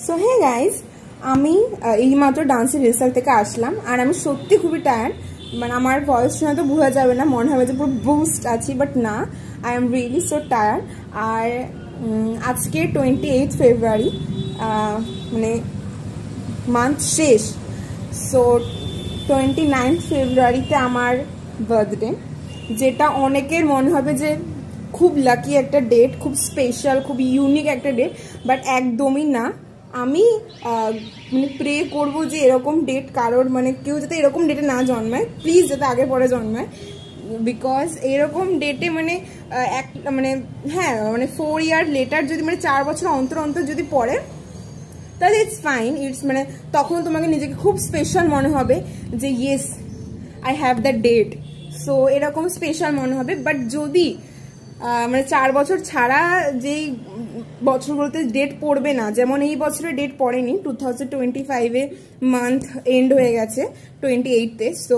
So hey guys, আমি এইমাত্র ডান্সের রিহার্সাল থেকে আসলাম আর আমি সত্যি খুবই টায়ার্ড। মানে আমার ভয়েস শুনে তো বোঝা যাবে না, মনে হবে যে পুরো বুস্ট আছি, বাট না, I am really so tired. আর আজকে 28 ফেব্রুয়ারি, মানে মান্থ শেষ। সো 29 ফেব্রুয়ারিতে আমার বার্থডে, যেটা অনেকের মনে হবে যে খুব লাকি একটা ডেট, খুব স্পেশাল, খুব ইউনিক একটা ডেট, বাট একদমই না। আমি মানে প্রে করবো যে এরকম ডেট কারোর, মানে কেউ যাতে এরকম ডেটে না জন্মায়, প্লিজ যাতে আগে পরে জন্মায়। বিকজ এরকম ডেটে মানে মানে হ্যাঁ, মানে 4 ইয়ার লেটার যদি, মানে 4 বছর অন্তর অন্তর যদি পড়ে, তাহলে ইটস ফাইন। ইটস মানে তখন তোমাকে নিজেকে খুব স্পেশাল মনে হবে যে yes, I have the date. So এরকম স্পেশাল মনে হবে। বাট যদি মানে 4 বছর ছাড়া যেই বছরগুলোতে ডেট পড়বে না, যেমন এই বছরে ডেট পড়েনি, 2025-এ মান্থ এন্ড হয়ে গেছে 28-তে, সো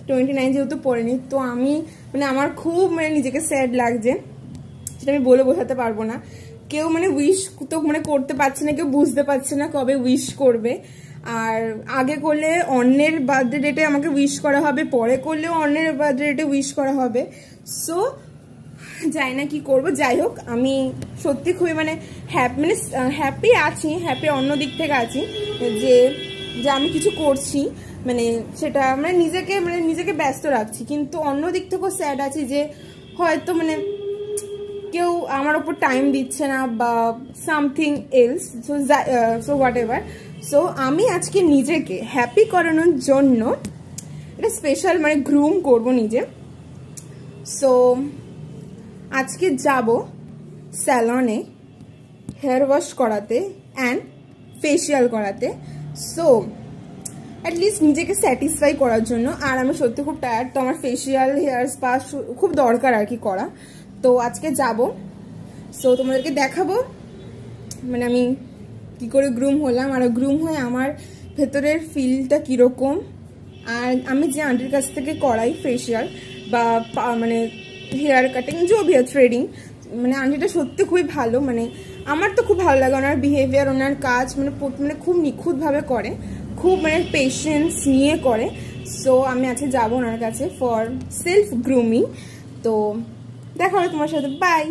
29 যেহেতু পড়েনি, তো আমি মানে আমার খুব মানে নিজেকে স্যাড লাগছে, সেটা আমি বলে বোঝাতে পারবো না। কেউ মানে উইশ তো মানে করতে পারছে না, কেউ বুঝতে পারছে না কবে উইশ করবে। আর আগে করলে অন্যের বার্থডে ডেটে আমাকে উইশ করা হবে, পরে করলেও অন্যের বার্থডে ডেটে উইশ করা হবে। সো যাই না কি করব, যাই হোক, আমি সত্যি খুবই মানে হ্যাপি আছি, হ্যাপি অন্য দিক থেকে আছি যে যে আমি কিছু করছি, মানে সেটা মানে নিজেকে ব্যস্ত রাখছি। কিন্তু অন্য দিক থেকেও স্যাড আছি যে হয়তো মানে কেউ আমার ওপর টাইম দিচ্ছে না বা something else. So what ever. So আমি আজকে নিজেকে হ্যাপি করানোর জন্য এটা স্পেশাল মানে গ্রুম করব নিজে। সো আজকে যাব স্যালনে হেয়ার ওয়াশ করাতে অ্যান্ড ফেসিয়াল করাতে। সো অ্যাটলিস্ট নিজেকে স্যাটিসফাই করার জন্য। আর আমি সত্যি খুব টায়ার্ড, তো আমার ফেসিয়াল, হেয়ার স্পা খুব দরকার আর কি করা। তো আজকে যাব। সো তোমাদেরকে দেখাবো মানে আমি কি করে গ্রুম হলাম, আর গ্রুম হয়ে আমার ভেতরের ফিলটা কীরকম। আর আমি যে আন্টির কাছ থেকে করাই ফেসিয়াল বা মানে হেয়ার কাটিং, যে হেয়ার থ্রেডিং, মানে আন্টিটা সত্যি খুবই ভালো। মানে আমার তো খুব ভালো লাগে ওনার বিহেভিয়ার, ওনার কাজ মানে খুব নিখুঁতভাবে করে, খুব মানে পেশেন্স নিয়ে করে। সো আমি আজকে যাবো ওনার কাছে ফর সেলফ গ্রুমিং। তো দেখা হবে তোমার সাথে, বাই।